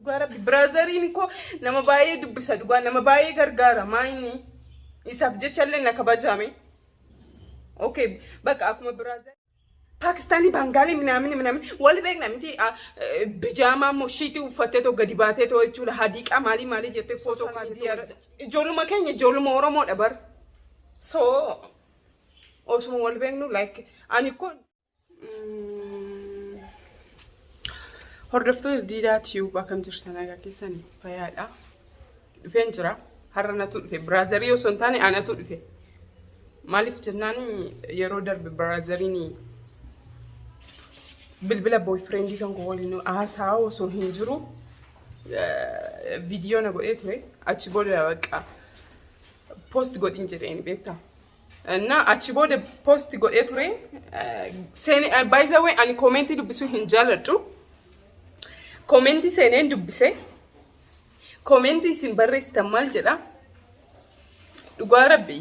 dhugaa rabbi biraazariin koo nama baay'ee dubbisa dhugaa nama baay'ee gargaara maayini isaaf jechallee na kabajame okay baka akuma biraazar Pakistani Bengali ምናምን ወል ቤክ ነምቲ ቢጃማ ሙሽቲ ኡፈቴቶ ገዲባቴቶ እቹላ ሀዲቃ ማሊ ጀቴ ፎቶ ካቲ ጆሉ መከኝ ጆሉ ኦሮሞ ደበር ሶ ኦስሞ ወል ቤክ ኑ ላይክ አኒኮ hordoftoota diidaa tiyuu akkam jirtan nagaa keessanii fayyaadha dhufeen jira har'anatu dhufe biraazarii osoo hin taane anatu dhufe maaliif jennaan yeroo darbe biraazariin bilbila boyfriend kan ko waliin haasaa osoo hin jiru viidiyoo na godhee ture achi booda baqa post godhin jedheen beekta እና achi booda post godhee ture by the way ani comment dubbisuu hin jaaladhu Commenti seeneen dubbise commenti isin barreessitan maal jedha dhugaa rabbi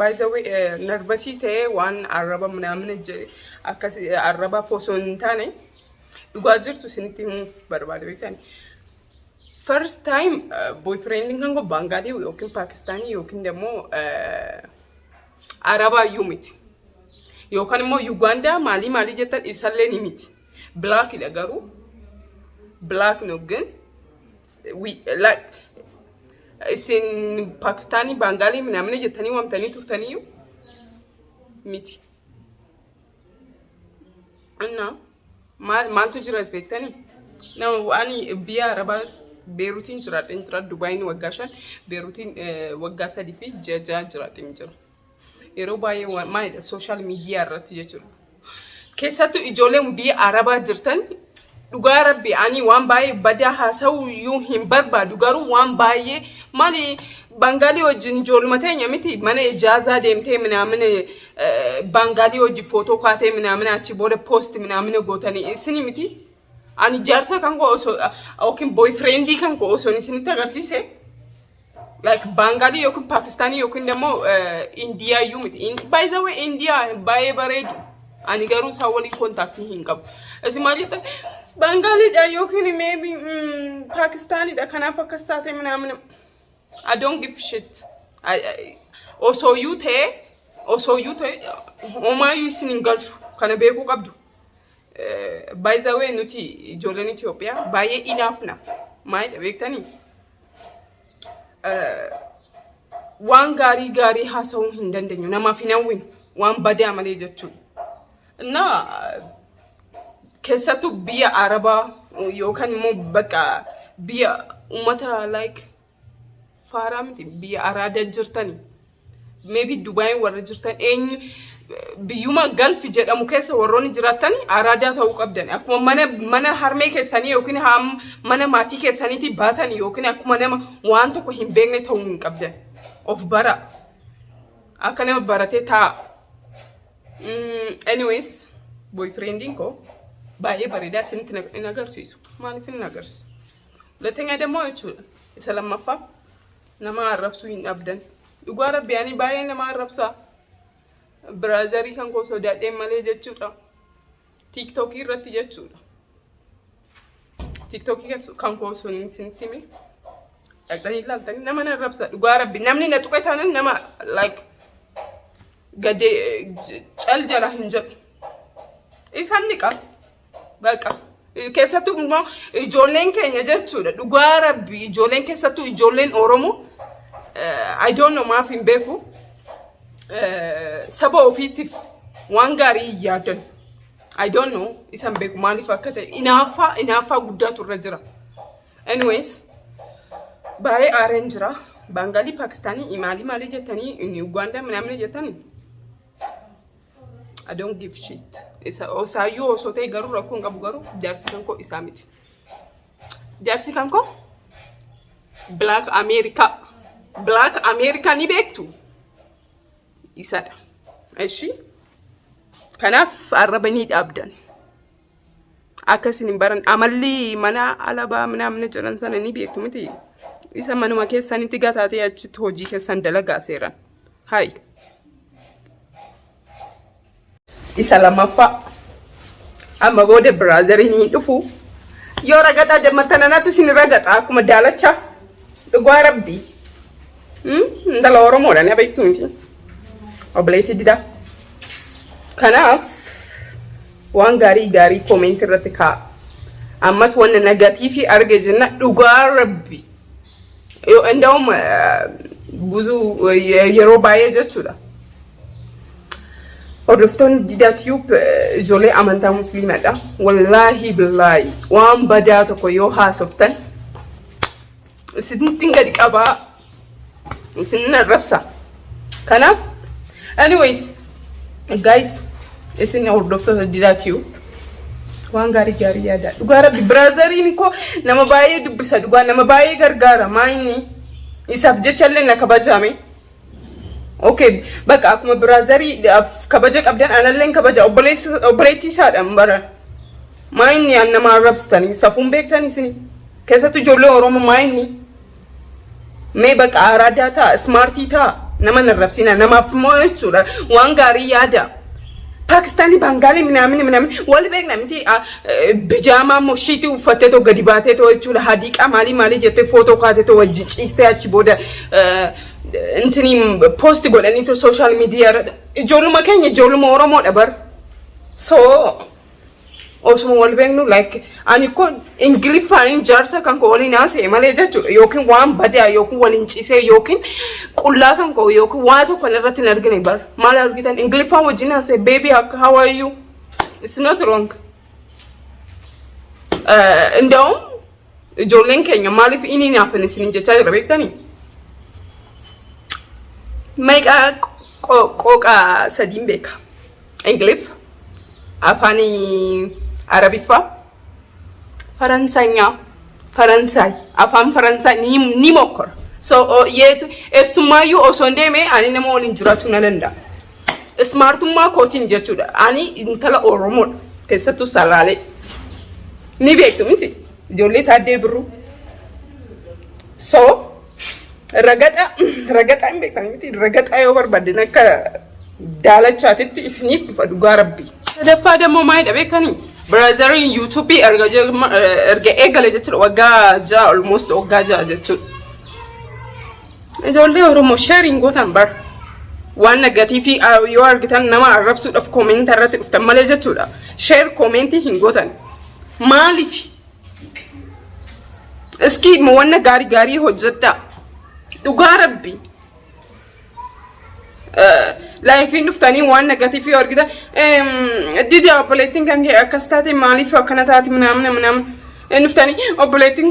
by the way nervasii ta'ee waan arraba ምናምን akkas arraba osoo hin taane dhugaa jirtu isinitti himuuf barbaade beektan first time boyfriend kan go Bengali yookiin Pakistani yookiin demoo araba yumiti yookaan immoo Uganda maali jettan isallee ni miti black ila garuu black no gun we like isin Pakistani Bengali ምናምን jetani wamtani turtani miti anna maaltu jira beektani nama ani biya araba Beeruutiin jira Dubai ni waggaashan Beeruutiin waggaa 3 fi jaja jira yeroo baay'ee maal social media irratti jechuudha keessattuu ijoolleen biya araba jirtan dhugaa rabbi ani waan baay'ee badaa haasa'u yuu hin barbaadu garuu waan baay'ee mali Bengali wajjin ijooluma teenya miti mana ijaazaa deemtee ምናምን Bengali wajjin footoo kaatee ምናምን achi booda post ምናምን gootanii isini miti ani jaarsa kan ko osoo yookiin boyfriend kan ko osoo isinitti agarsiise like Bengali yookiin Pakistani yookiin demoo India yuu miti by the way India baay'ee bareedu ani garuu isaa waliin kontaaktii hin qabu isimaalitta Bengali da yookiin maybe Pakistani da kanaaf akkas taate ምናምን I don't give shit also you ta'e oma you isin galshu kana beeku qabdu by the way nuti ijoolleen Itoophiyaa baay'ee inaafna maal beektani waan gaarii haasa'uu hin dandeenyu namaaf hin hawwin waan badaa malee jechuudha na keessattuu biyya arabaa yookaan immoo bakka biyya ummata like faaraa miti biyya araada jirtani maybe Dubai warra jirtan eenyu biyyuma galfi jedhamu keessa warroonni jiraatani araada ta'uu qabdan akkuma mana harmee keessanii yookiin mana maatii keessaniiti baatani yookiin akkuma nama waan tokko hin beekne ta'uu hin qabdan of bara akka nama baratee taa anyways boyfriendin ko baay'ee bareedaa isinitti hin agarsiisu maaliif hin agarsiisu hulatanya demoo jechuudha isa lammaffaa nama arrabsuu hin dhabdan dhugaa rabbi ani baay'ee nama arrabsaa biraazarii kan koo sodaadheen malee jechuudha TikTok irratti jechuudha TikTok kan koo sun isinitti hime dhaqanii ilaaltanii nama arrabsa dhugaa rabbi namni na tuqe taanaan nama like gade cal jala hin jedhu isaan ni qaba baqa keessattuu immoo ijoolleen keenya jechuudha dhugaa rabbi ijoolleen keessattuu ijoolleen Oromoo I don't know maaf hin beeku saba ofiitiif waan gaarii yaadan I don't know isan beeku maaliif akka ta'e inaaffaa guddaatu irra jira anyways baay'ee aareen jira Bengali Pakistani maali jettanii inni Uganda ምናምን jettanii I don't give shit isa osaayyuu osoo ta'e garuu rakkoon qabu garuu jaarsi kan koo isaa miti jaarsi kan koo Black America ni beektu isadha eshi kanaaf arrabanii dhaabdan akkasin hin baran amalli mana alabaa ምናምን jedhan sana ni beektu miti isa manuma keessanitti gataatee achitti hojii keessan dalagaa seeran hai isa lammaffaa amma booda biraazariin hin dhufu Yoo ragataa jammartan anaatu isin ragataa akkuma daalacha dhugaa rabbii. Ndala Oromoodhaan yaa beektu miti. Obboleetti dida. Kanaaf waan gaarii koomentii irratti kaa'a. Ammas wanna negatiivii arge jenna dhugaa rabbii. እንደውም ብዙ yeroo baay'ee jechuudha. Hordoftoonni Didaa Tube ijoollee amantaa musliimaadha. Wallaahi billaahi waan badaa tokko yoo haasoftan isin gadi qabaa isin arrabsa. Kanaaf anyways guys isin hordoftoota Didaa Tube waan gaarii yaada. Dhugaa rabbi biraazariin ko nama baay'ee dubbisa dhugaa nama baay'ee gargaara maayini isaaf jechallee na kabajame. Okay bakka akkuma biraazarii kabaja qabdan analleen kabaja obboleetti isaadhaan bara maayini an nama arrabsitanii safuun beektan isin keessattuu ijoollee Oromoo maayini mee bakka araadaa ta'a smartii ta'a nama narrabsina namaaf moo jechuudha waan gaarii yaada. Pakistani Bengali ምናምን ወል ቤክ ነምቲ ቢጃማ ሞሺቲ ኡፈቴቶ ገዲባቴቶ እቹላ ሀዲቃ ማሊ ጀቴ ፎቶ ካቴቶ ወጅ ጪስታያቺ ቦደ እንትኒ ፖስት ጎለኒቶ ሶሻል ሚዲያ ጆሉ መከኝ ጆሉ ኦሮሞ ደበር ሶ osuma wal beeknu like ani ko ingiliffaan jaarsa kan ko waliin haasa'e malee jechuudha yookiin waan badaa yookiin waliin ciisee yookiin qullaa kan ko yookiin waa tokko irratti hin argine bar maal argitan ingiliffaan wajjin haasa'e baby how are you it's not wrong እንደውም ijoolleen keenya maaliif inni naafan isin jechaa jira beektanii meeqa qooqa sadiin beeka ingiliff afani Arabiffa Faransanya Faransai afaan Faransai ni mokkor so yetu esumayu osondeme ani nama olin jiratu nalanda smartummaa kootiin jechuudha ani intala Oromoo keessattuu salaalee ni beektu miti ijoollee taaddee birru so ragata hin beektan miti ragata yoo barbaaddan akka daalachaatitti isiniif dhufa dhugaa rabbii. Sadaffaa dammoo maayidha beekanii Brazilian YouTube erga eegale jechuudha waggaa ja'a almost waggaa ja'a jechuudha. Ijoollee Oromoo sharing gootan bar waan negatiivii yoo argitan nama arrabsuudhaaf koomentii irratti dhuftan malee jechuudha. Share koomentii hin gootan. Maaliif? Iski waan gaarii hojjedhaa. Dhugaa rabbii. Like in uftani waan negative yoo argita didi operating kan akastate maaliif akkana taati manam uftani operating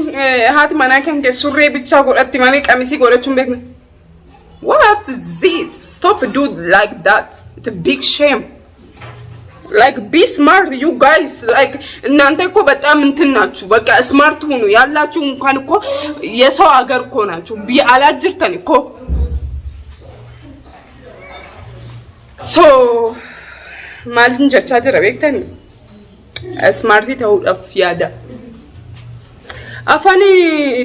haati mana kan ke surree bicha godhatti malee qamisi godhachuun beekna. What is this? Stop do like that. It's a big shame. Like be smart you guys like እናንተ እኮ በጣም እንትን ናችሁ በቃ ስማርት ሁኑ ያላችሁ እንኳን እኮ የሰው ሀገር እኮ ናችሁ አላጅርተን እኮ so malin jecha jira beektani smarti ta'uudhaaf yaada afani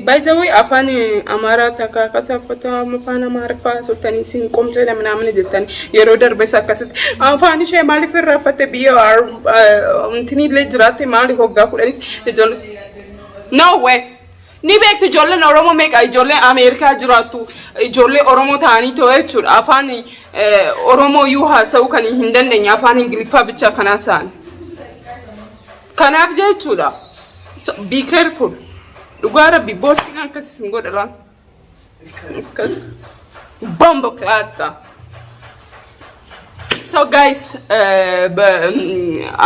by the way afani amara takka kasafata afaan amaarifaa sultani sin qomceedha minamni jettani yeroo darbe sakkasit afani shee maaliif irraafate biyya intini le jiraate maali hoggaa kudhanis ijoollee no way ni beektu ijoolleen Oromoo meeqa ijoollee Ameerikaa jiraattu ijoollee Oromoo ta'anii too jechuudha afaan Oromoo yoo haasa'u kan hin dandeenye afaan Ingiliffaa bicha kanaa sa'an kanaaf jechuudha so be careful dhugaa rabbi boostiin akkas hin godhalaan akkas bombo klaata so guys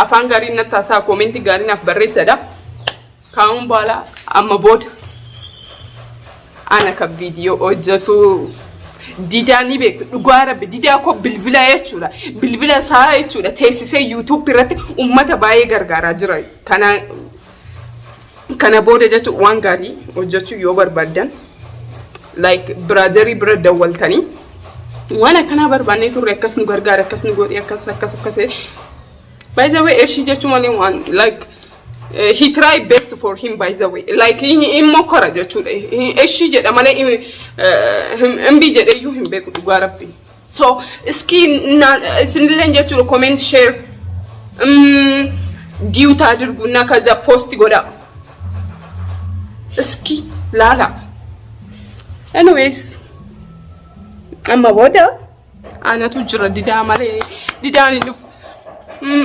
afaan gaarii na taasaa koomentii gaarii naaf barreessadha kaa'uun baala amma booda ana ka video hojjetu Didaa ni beektu dhugaa rabbi Didaa ko bilbila jechuudha bilbila isaa jechuudha teessisee YouTube irratti ummata baay'ee gargaaraa jira kana booda jechuudha waan gaarii hojjechuu yoo barbaadan like brotherii bira dawwaltanii waan akkana barbaannee turre akkas nu gargaara akkas nu godhi akkas by the way eshi jechuun malee waan like he tried best for him by the way like in mokora jechuudha eshi jedha malee imbi jedhe yu him beeku dhugaa rabbi so iski isinilleen jechuudha comment share diuta adirguuna kaza post godha Iski laala. Anyways, amma booda anatu jira didaa malee didaan hin dhufu.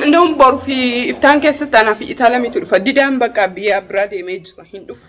Ndawun boru fi iftaan keessatti anaa fi itaalamitu dhufa didaan bakka biyya biraa deemee jira hin dhufu.